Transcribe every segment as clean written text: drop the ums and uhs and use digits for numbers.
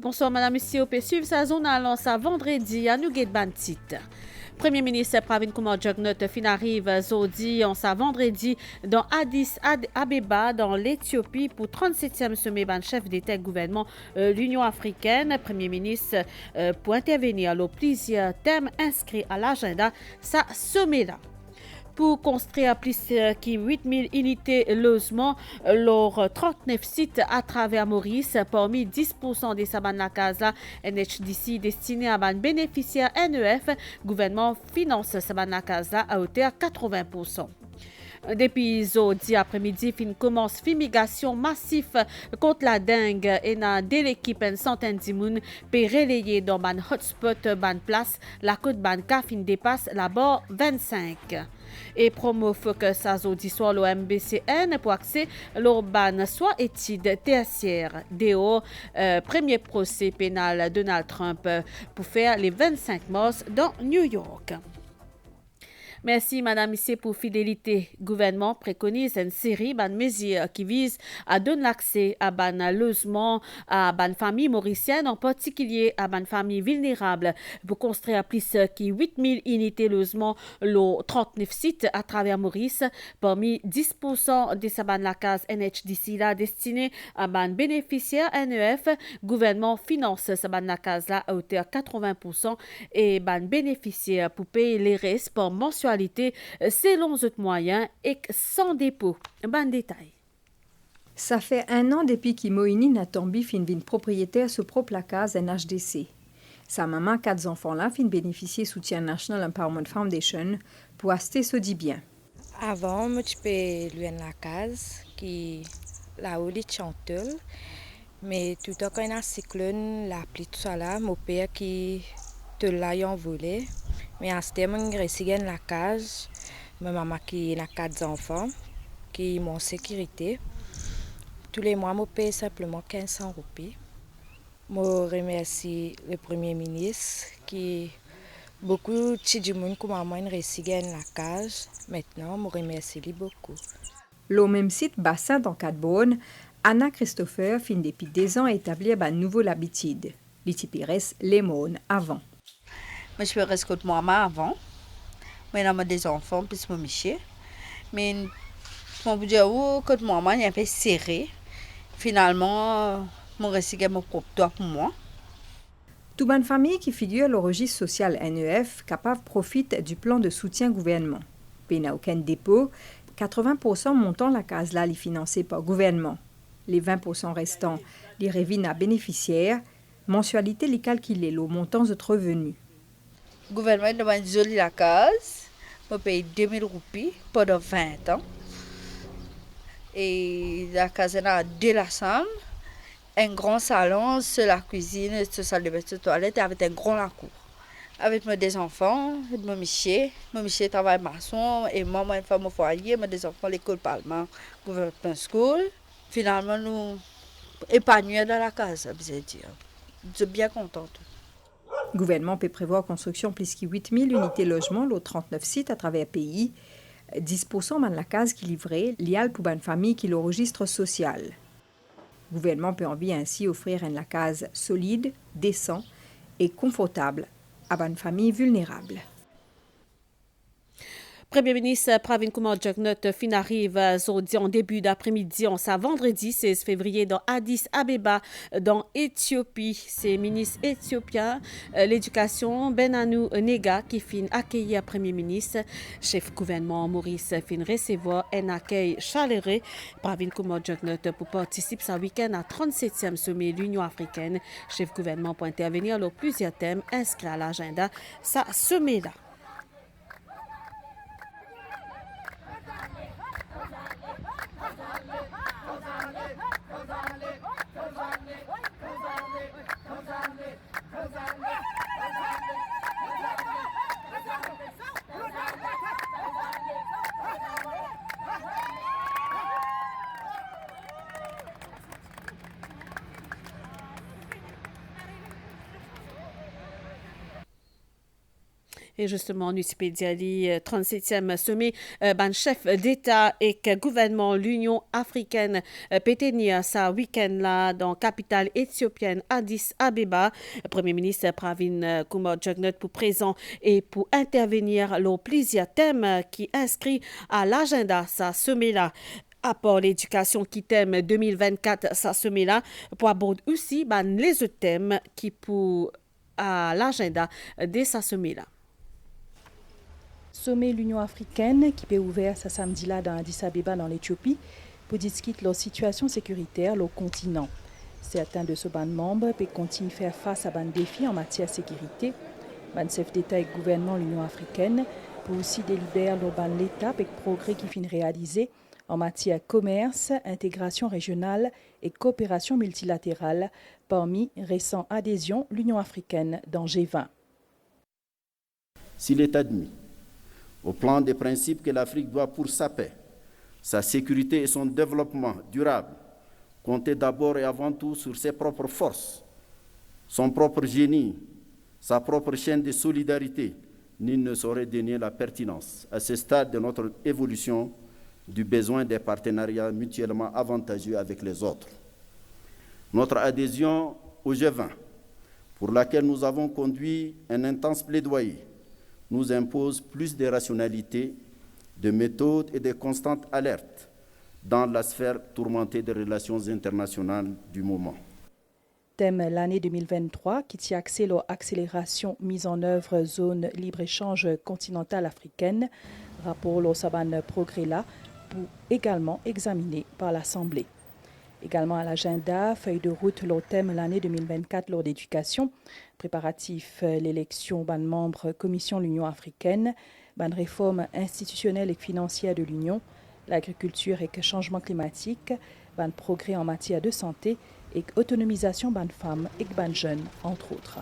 Bonsoir, madame, ici au suivre sa zone allant sa vendredi à Nougat Bantit. Premier ministre Pravin Kumar Jugnauth fin arrive jeudi en sa vendredi dans Addis Abeba dans l'Éthiopie pour 37e sommet ban chef d'État et gouvernement l'Union africaine. Premier ministre pour intervenir à plusieurs thèmes inscrits à l'agenda sa sommet là. Pour construire plus de 8000 unités de logement lors 39 sites à travers Maurice, parmi 10% des sabanes la casa NHDC destinés à ban bénéficiaires NEF, gouvernement finance sabanes la casa à hauteur 80%. Depuis jeudi après-midi, fin commence fumigation massive contre la dengue et dans de l'équipe une centaine de moun peut relayer dans ban hotspot ban place la côte ban ka fin dépasse la barre 25. Et promo focus à jeudi soir l'OMBCN pour accès l'urban soit étude tertiaire DO premier procès pénal Donald Trump pour faire les 25 mars dans New York. Merci, madame, ici pour fidélité. Gouvernement préconise une série de mesures qui visent à donner l'accès à ban logement à ban famille mauricienne, en particulier à ban famille vulnérable, pour construire plus de 8000 unités de logement le 39 sites à travers Maurice. Parmi 10% de sa ban la case NHDC là destinée à ban bénéficiaires NEF, gouvernement finance sa ban la case là à hauteur 80% et ban bénéficiaires pour payer les restes par mensualité selon autres moyens et sans dépôt. Bon détail. Ça fait 1 an depuis qu'Imoini Natombi fin vin propriétaire sur propre la case NHDC. Sa maman, 4 enfants là, fin bénéficier soutien National Empowerment Foundation pour acheter ce dit bien. Avant, moi, tu peux lui la case qui la haut de Chantal, mais tout à quand un cyclone, la pluie tout ça là, mon père qui te l'a envolé. Mais à ce temps, je suis dans la case. Ma maman qui a 4 enfants, qui m'ont sécurité. Tous les mois, je paye simplement 1500 roupies. Je remercie le Premier ministre qui beaucoup de gens comme moi restent dans la case. Maintenant, je remercie beaucoup. Le même site bassin dans Cadbonne, Anna Christopher fin depuis 2 ans à établir une nouvelle habitude. L'Itipires Lemon avant. Moi, je reste contre moi avant. Moi, j'ai des enfants, puis mon miché. Mais, je me dis, oh, contre moi, il y a un peu serré. Finalement, mon récit mon propre toit pour moi. Toute bonne famille qui figure au registre social NEF capable profite du plan de soutien gouvernement. Puis, n'a aucun dépôt, 80% montant la case là, les financée par gouvernement. Les 20% restants, les revenus à bénéficiaires, mensualité les calculées, le montant de revenus. Le gouvernement demande joli la case. Je paye 2000 roupies pendant 20 ans. Et la case a 2 la chambre, un grand salon, c'est la cuisine, c'est salle de bain, c'est toilette, avec un grand la cour. Avec mes 2 enfants, mon miché travaille maçon, et moi, une femme au foyer, mes 2 enfants, l'école Parlement, gouvernement school. Finalement, nous épanouis dans la case, je veux dire. Je suis bien contente. Le gouvernement peut prévoir construction plus de 8000 unités de logement, le 39 sites à travers le pays. 10% de la case qui livrée, liée pour une famille qui le registre social. Le gouvernement peut ainsi offrir une case solide, décent et confortable à une famille vulnérable. Premier ministre Pravin Kumar Jugnauth fin arrive jeudi en début d'après-midi en sa vendredi 16 février dans Addis Abeba dans Éthiopie. C'est ministre éthiopien l'éducation Benanou Nega qui fin accueillir Premier ministre. Chef gouvernement Maurice fin recevoir un accueil chaleureux. Pravin Kumar Jugnauth pour participer ce week-end à 37e sommet de l'Union africaine. Chef gouvernement pour intervenir sur plusieurs thèmes inscrits à l'agenda. Ça sommet là. Et justement, Nusipédia dit 37e sommet ban chef d'État et gouvernement l'Union africaine pétenia sa week-end là dans la capitale éthiopienne Addis Abeba. Premier ministre Pravin Kumar Jugnauth pour présent et pour intervenir le plusieurs thèmes qui inscrit à l'agenda sa sommet là. Apport l'éducation qui thème 2024 sa sommet là pour aborder aussi les autres thèmes qui pour à l'agenda de sa sommet là. Sommet l'Union africaine qui peut ouvert ce samedi-là dans Addis Abeba dans l'Éthiopie pour discuter leur situation sécuritaire au continent. Certains de ce band membres peuvent continuer à faire face à des défis en matière de sécurité. Ban chef d'État et gouvernement l'Union africaine pour aussi délibérer l'étape et le progrès qui finit réalisé en matière commerce, intégration régionale et coopération multilatérale parmi récentes adhésions l'Union africaine dans G20. S'il est admis au plan des principes que l'Afrique doit pour sa paix, sa sécurité et son développement durable, compter d'abord et avant tout sur ses propres forces, son propre génie, sa propre chaîne de solidarité, nul ne saurait dénier la pertinence, à ce stade de notre évolution, du besoin des partenariats mutuellement avantageux avec les autres. Notre adhésion au G20, pour laquelle nous avons conduit un intense plaidoyer, nous impose plus de rationalité, de méthode et de constante alerte dans la sphère tourmentée des relations internationales du moment. Thème l'année 2023 qui tient accès à l'accélération mise en œuvre zone libre-échange continentale africaine, rapport au Saban progrès là, pour également examiné par l'Assemblée. Également à l'agenda, feuille de route le thème l'année 2024 lors d'éducation, préparatif l'élection ban membre Commission l'Union africaine, ban réforme institutionnelle et financière de l'Union, l'agriculture et le changement climatique, ban progrès en matière de santé et autonomisation ban femmes et ban jeunes, entre autres.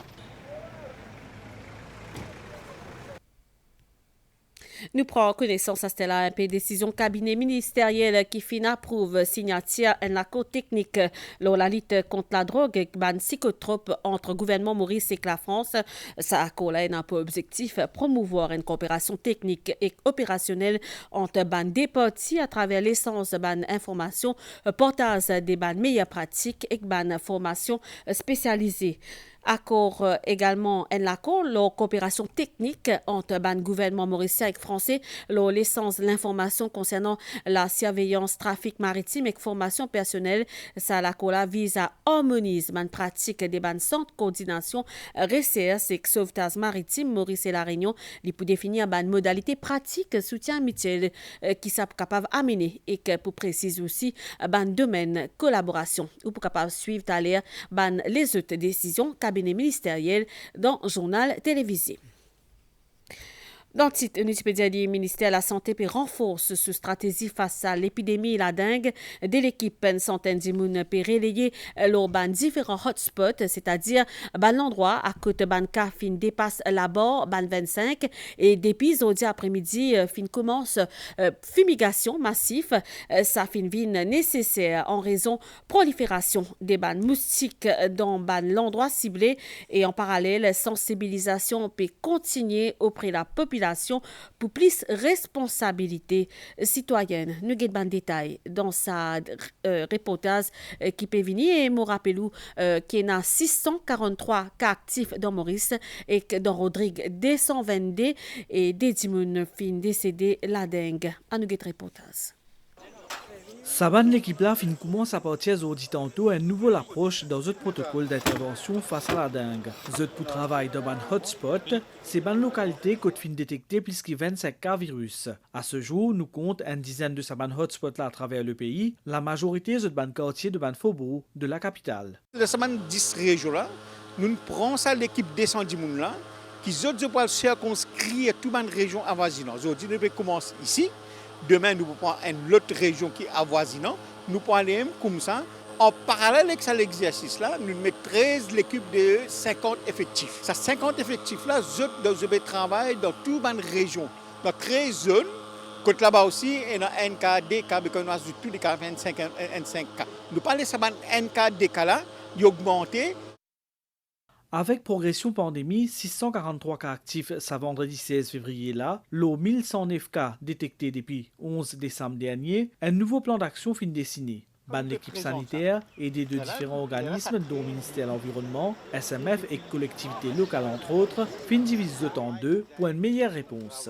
Nous prenons connaissance à cela un peu décision cabinet ministériel qui fin approuve signature un accord technique lors la lutte contre la drogue et ban psychotrope entre gouvernement Maurice et la France. Ça accord là a pour objectif promouvoir une coopération technique et opérationnelle entre ban des parties à travers l'essence ban information, portage des ban meilleures pratiques et ban formation spécialisée. Accord également un accord la coopération technique entre le gouvernement mauricien et français l'essence de l'information concernant la surveillance trafic maritime et formation personnelle. Ça l'accord vise à harmoniser la pratique des centres coordination recherche et sauvetage maritime Maurice et la Réunion pour définir une modalité pratique soutien mutuel qui sont capable d'amener et que pour préciser aussi un domaine collaboration ou pour capable suivre à l'air les autres décisions cabinet ministériel dans le journal télévisé. Dans le titre, le ministère de la Santé renforce sa stratégie face à l'épidémie et la dengue. De l'équipe, une centaine de personnes peut relayer lors différents hotspots, c'est-à-dire l'endroit à côté de cas fin dépasse la barre 25 et depuis aujourd'hui après-midi fin commence fumigation massive. Ça fin vine nécessaire en raison prolifération des moustiques dans l'endroit ciblé et en parallèle sensibilisation peut continuer auprès de la population pour plus responsabilité citoyenne. Nous avons des détails dans sa reportage qui peut venir et me rappelle qu'il y a 643 cas actifs dans Maurice et que dans Rodrigue 222 et des dimoun fin décédés la dengue. À nous reportage. Saban l'équipe là fin commence à partir aujourd'hui tantôt un nouveau approche dans un protocole d'intervention face à la dengue. Zot pour travail dans un hotspot, c'est une localité qui fin détecté plus que 25 cas virus. À ce jour, nous compte une dizaine de saban hotspots là à travers le pays, la majorité de ban quartier de ban faubourg de la capitale. Le saban 10 régions là, nous prenons ça l'équipe descendue là qui autres pour circonscrire toute une région avoisinante. Aujourd'hui, nous commence ici. Demain, nous prenons une autre région qui est avoisinante. Nous prenons aller comme ça. En parallèle avec l'exercice là, nous mettons 13 l'équipe de 50 effectifs. Ces 50 effectifs-là, nous travaillent dans toute une région, dans 13 zones. Quand là-bas aussi, il y a un NK, DK, nous avons tous les cas 25 cas. Nous parlons de ce NK, DK là, il a augmenté. Avec progression pandémie, 643 cas actifs ce vendredi 16 février là, l'eau 1109 cas détectés depuis 11 décembre dernier, un nouveau plan d'action fin dessiné. L'équipe sanitaire, aidée de différents organismes, dont le ministère de l'Environnement, SMF et collectivités locales entre autres, fin divise de temps 2 pour une meilleure réponse.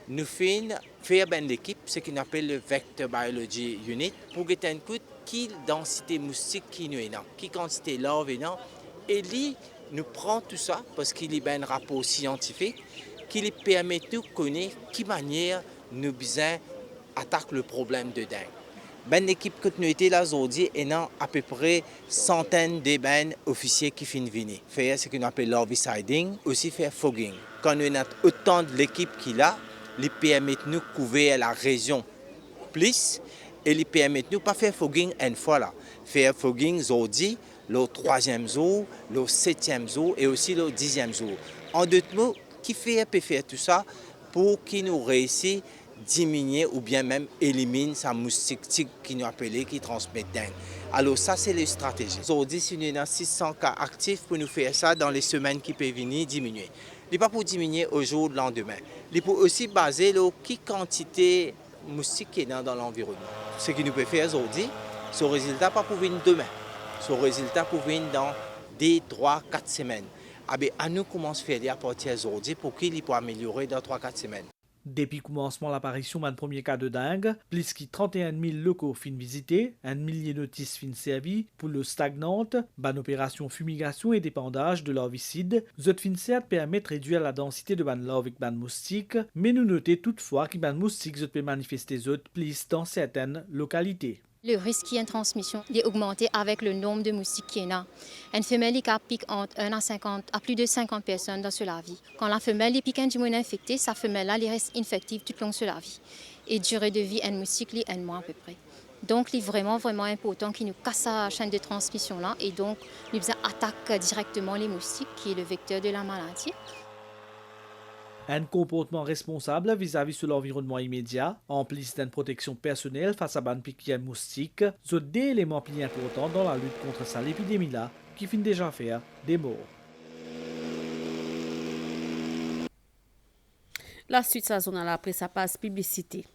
Nous faisons l'équipe, ce qu'on appelle le Vector Biology Unit, pour get un coup qui densité moustique qui nous est là, qui quantité larve est là, et lui nous prend tout ça parce qu'il y a un rapport scientifique qui lui permet de connaître qui manière nous besoin attaquer le problème de dengue. L'équipe que nous était là aujourd'hui est à peu près centaines de officiers qui finissent venir. Faire ce qu'on appelle larviciding, aussi faire fogging. Quand nous avons autant de l'équipe qu'il a, il permet de nous couvrir la région plus et il permet de nous pas faire fogging une fois là. Faire fogging aujourd'hui, le 3e jour, le 7e jour et aussi le 10e jour. En d'autres mots, qui peut faire tout ça pour qu'il nous réussisse diminuer ou bien même éliminer sa moustique qui nous appelle qui transmet dengue. Alors ça c'est les stratégies. Aujourd'hui, si nous avons 600 cas actifs pour nous faire ça dans les semaines qui peuvent venir diminuer. Il n'est pas pour diminuer au jour de lendemain. Il faut aussi baser sur quelle quantité de moustiques qui est dans l'environnement. Ce que nous pouvons faire aujourd'hui, ce résultat pas pour venir demain. Ce résultat pour venir dans 2, 3, 4 semaines. À nous commencer à faire à partir d'aujourd'hui pour qu'il puisse améliorer dans 3-4 semaines. Depuis le commencement de l'apparition d'un premier cas de dengue, plus de 31 000 locaux fin visités, 1 millier de notices fin servies, pour le stagnante, opération fumigation et dépendage de l'herbicide, zot fin certes permet de réduire la densité de ban larve avec ban moustique, mais nous notons toutefois que ban moustique zot peut manifester zot plus dans certaines localités. Le risque qui est une transmission est augmenté avec le nombre de moustiques qui est là. Une femelle qui pique entre 1 à plus de 50 personnes dans la vie. Quand la femelle pique un moine infecté, sa femelle là reste infective toute long sur la vie. Et durée de vie un moustique est 1 mois à peu près. Donc il est vraiment important qu'il nous casse la chaîne de transmission là et donc nous attaque directement les moustiques qui est le vecteur de la maladie. Un comportement responsable vis-à-vis de l'environnement immédiat, en plus d'une protection personnelle face à ban piqûres moustiques, sont des éléments plus importants dans la lutte contre cette épidémie-là, qui finit déjà faire des morts. La suite saisonnale après sa passe publicité.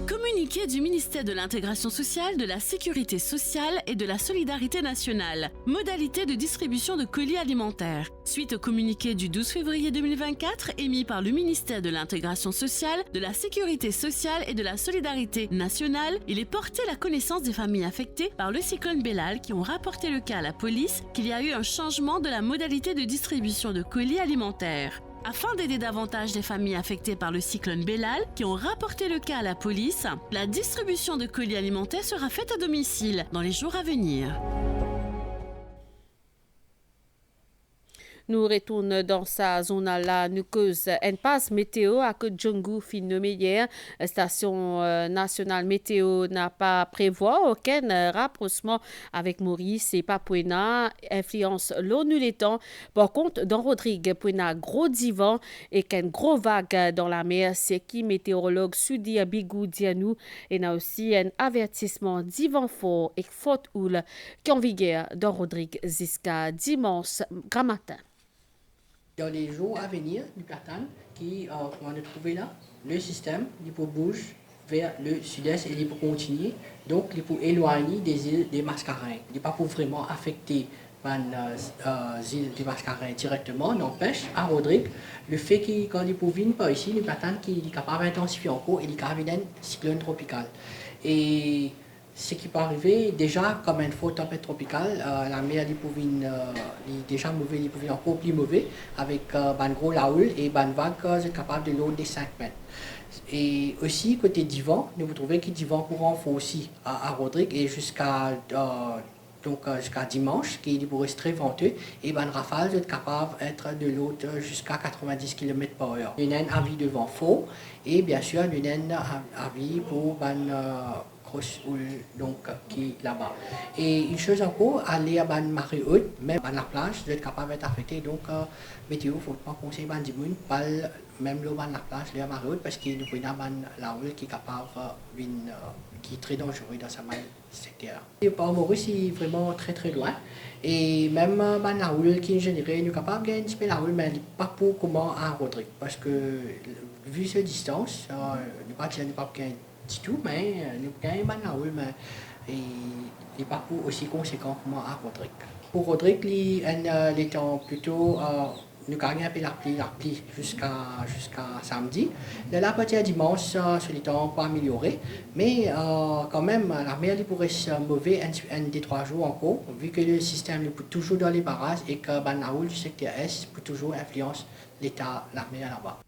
Communiqué du ministère de l'Intégration sociale, de la Sécurité sociale et de la Solidarité nationale. Modalité de distribution de colis alimentaires. Suite au communiqué du 12 février 2024 émis par le ministère de l'Intégration sociale, de la Sécurité sociale et de la Solidarité nationale, il est porté la connaissance des familles affectées par le cyclone Bellal qui ont rapporté le cas à la police qu'il y a eu un changement de la modalité de distribution de colis alimentaires. Afin d'aider davantage les familles affectées par le cyclone Bellal qui ont rapporté le cas à la police, la distribution de colis alimentaires sera faite à domicile dans les jours à venir. Nous retournons dans sa zone là, nous cause une passe météo à que Djongu fin nommé hier. Station nationale météo n'a pas prévu aucun rapprochement avec Maurice et Papouena, influence l'ONU les temps. Par contre, dans Rodrigue, Pouena gros divan et qu'une gros vague dans la mer, c'est qui météorologue Sudi Bigou Dianou et n'a aussi un avertissement divan fort et forte houle qui en vigueur dans Rodrigue jusqu'à dimanche grand matin. Dans les jours à venir, nous attendons qu'on va trouver là, le système, il peut bouger vers le sud-est et il peut continuer. Donc, il peut éloigner des îles des Mascarins. Il ne peut pas vraiment affecter les îles des Mascarins directement. N'empêche, à Rodrigue, le fait qu'il quand il peut venir par ici, nous attendons qu'il est capable d'intensifier encore et il est capable d'un cyclone tropical. Et ce qui peut arriver, déjà, comme une forte tempête tropicale, la mer est déjà mauvais, il peut encore plus mauvais, avec un gros laoul et une vague est capable de l'eau des 5 mètres. Et aussi, côté divan, nous vous trouvez que divan courant faut aussi à Rodrigue et jusqu'à dimanche, qui pourrait être très venteux, et rafale est capable d'être de l'eau jusqu'à 90 km/h. Nous avons un avis de vent fort, et bien sûr, nous avons un avis pour donc qui est là-bas. Et une chose encore, aller à une marée haute, même à la plage, vous êtes capable d'être affecté. Donc, météo, il ne faut pas conseiller à des gens pas même le ban la place, les maraudes, parce qu'il nous prend la route qui est capable qui est très dangereux dans sa secteur. Et par Maurice, c'est vraiment très très loin. Et même la route qui est générée, nous sommes capables de gagner la route, mais pas pour comment à Rodrigue. Parce que vu cette distance, nous ne pas gagner du tout, mais nous gagnons la route, mais il n'est pas aussi conséquent comment à Rodrigue. Pour Rodrigue, il est plutôt. Nous gagnons la pluie jusqu'à samedi. De la partie à dimanche, sur le temps pas amélioré. Mais quand même, la mer pourrait se mauvais un des 3 jours encore, vu que le système est toujours dans les barrages et que la route du secteur Est peut toujours influencer l'état de la mer là-bas.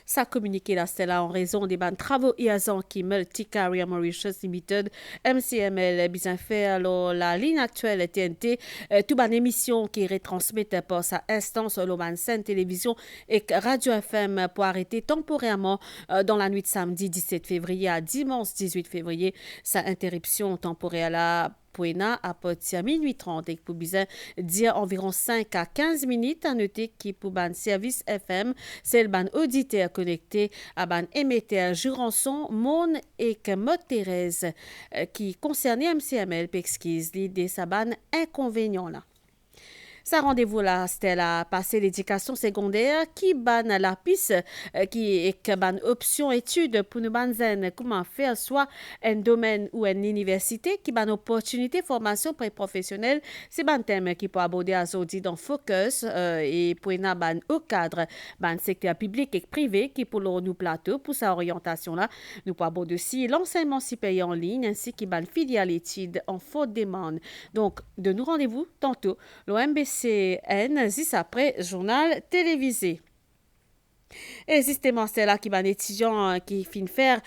Ça a communiqué la Stella en raison des travaux IAZAN qui Multi-Carrier Mauritius Limited, MCML, bien fait alors la ligne actuelle TNT, tout ban émission qui retransmette par sa instance le ban scène télévision et radio FM pour arrêter temporairement dans la nuit de samedi 17 février à dimanche 18 février. Sa interruption temporaire là Poena à partir de minuit 30 et pour bien dire environ 5 à 15 minutes à noter qui pour ban service FM, c'est le ban auditeur connecté à ban émetteur Jurançon, Monde et Mode Thérèse qui concernait MCML pesquise l'idée sa ban inconvénient là. Sa rendez-vous là, c'était la passer l'éducation secondaire qui ban la piste qui est ban option études pour nous banzen comment faire soit un domaine ou une université qui ban opportunité formation pré-professionnelle c'est ban thème qui peut aborder à Zodi dans focus et pour une ban au cadre ban secteur public et privé qui pour nous plateau pour sa orientation là nous peut aborder aussi l'enseignement supérieur en ligne ainsi que ban filiale études en forte demande donc de nous rendez-vous tantôt l'OMBC CN, juste après, journal télévisé. Et justement, c'est là qui ban étudiant qui fin faire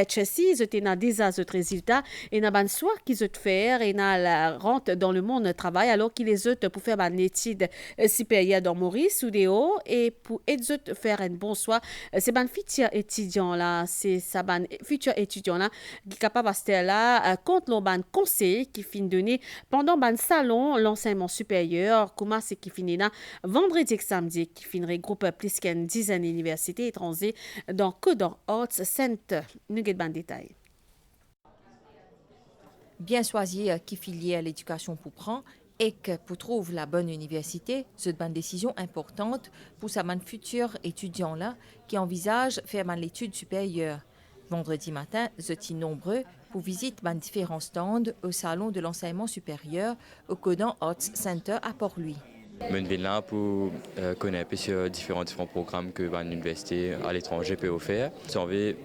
Chelsea, ils étaient dans des autres résultats et dans ban soir qu'ils ont faire et dans la rente dans le monde du travail alors qu'ils les autres pour faire ban étude supérieure dans Maurice ou des hauts et pour les autres faire un bon soir c'est ban futur étudiant là c'est ça ban futur étudiant là qui capable de là contre le ban conseil qui fin donner pendant ban salon l'enseignement supérieur comment c'est qui finit là vendredi et samedi qui fin regroupe plus qu'une dizaine d'universités étrangères dans Codan Arts Center. Nous avons des détails. Bien choisir qui filière l'éducation pour prendre et que pour trouver la bonne université, c'est une décision importante pour sa futur étudiant là qui envisage faire l'étude supérieure. Vendredi matin, je suis nombreux pour visiter différents stands au salon de l'enseignement supérieur au Codan Arts Center à Port-Louis. Je viens là pour connaître sur différents programmes que l'université à l'étranger peut offrir. J'ai envie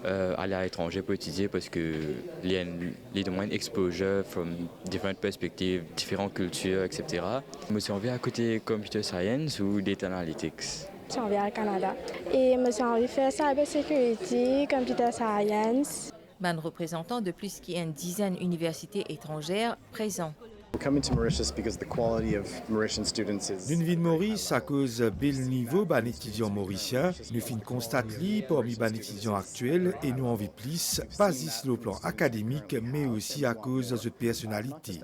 aller à l'étranger pour étudier parce que les domaines exposure from different perspectives, différentes cultures, etc. Je suis envie à côté computer science ou data analytics. Je suis envie au Canada et je suis envie faire cyber security, computer science. Un représentant de plus qu'une dizaine d'universités étrangères présents. Nous vin Maurice à cause bel niveau ban étudiants mauriciens, nous fin constate li parmi ban étudiants actuels et nous envie plus, pas sur le plan académique mais aussi à cause de cette personnalité.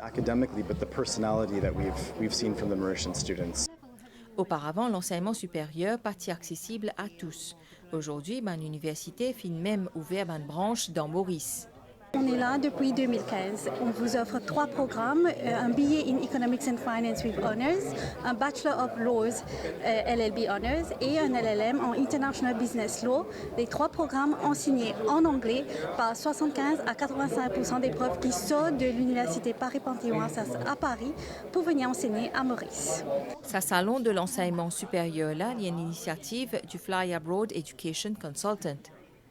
Auparavant, l'enseignement supérieur partie accessible à tous. Aujourd'hui, l'université fin même ouvert une branche dans Maurice. On est là depuis 2015. On vous offre 3 programmes, un BA in Economics and Finance with Honors, un Bachelor of Laws LLB Honors et un LLM en International Business Law. Les 3 programmes enseignés en anglais par 75 à 85% des profs qui sortent de l'Université Paris-Panthéon-Assas à Paris pour venir enseigner à Maurice. Sa salon de l'enseignement supérieur là, il y a une initiative du Fly Abroad Education Consultant.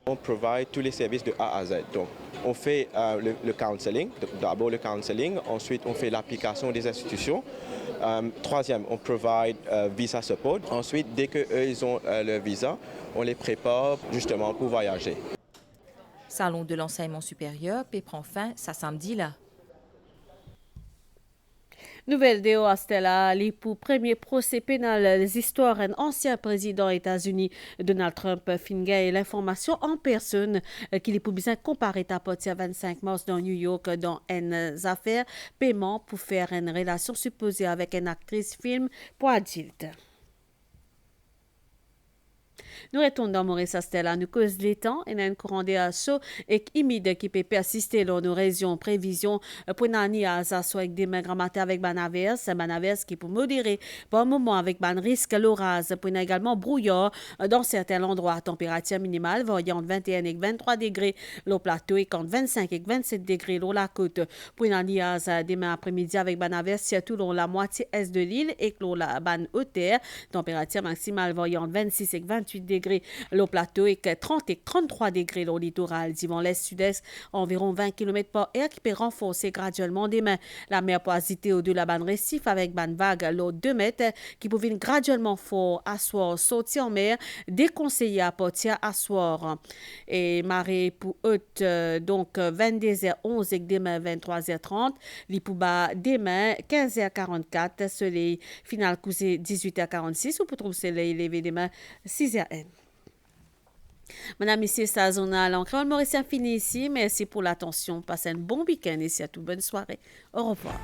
On provide tous les services de A à Z. Donc, on fait le counseling, d'abord le counseling, ensuite on fait l'application des institutions. Troisième, on provide visa support. Ensuite, dès qu'eux ils ont le visa, on les prépare justement pour voyager. Salon de l'enseignement supérieur peut prendre fin ce samedi là. Nouvelle de Stella, les pour premier procès pénal les histoires d'un ancien président des États-Unis, Donald Trump, finga et l'information en personne qu'il est pour bien comparer à partir du 25 mars dans New York dans une affaire paiement pour faire une relation supposée avec une actrice film pour adulte. Nous retournons dans Maurice Stella, nous cause les temps et un courant d'air chaud et humide qui peut persister dans nos régions. Prévision pour une année à ça soit avec des mains grammatées avec banaverse qui peut modérer par moment avec ban risque l'orage pour également brouillard dans certains endroits. Température minimale variant entre 21 et 23 degrés le plateau et entre 25 et 27 degrés sur la côte. Pour une année à demain après-midi avec banaverse surtout dans la moitié est de l'île et la ban hauteur. Température maximale variant entre 26 et 28 degrés le plateau et 30 et 33 degrés le littoral. Divan l'est-sud-est environ 20 km par heure qui peut renforcer graduellement demain. La mer peut agiter au-delà de la ban récif avec ban vague l'eau 2 mètres qui peut venir graduellement fort à soir sortir en mer déconseillé à partir à soir. Et marée pour haute donc 22h11 et demain 23h30. L'ipouba demain 15h44 soleil final couché 18h46 ou pour trouver soleil levé demain 6h. Madame, ici, c'est Zonal en créole mauricien fini ici. Merci pour l'attention. Passez un bon week-end et surtout bonne soirée. Au revoir.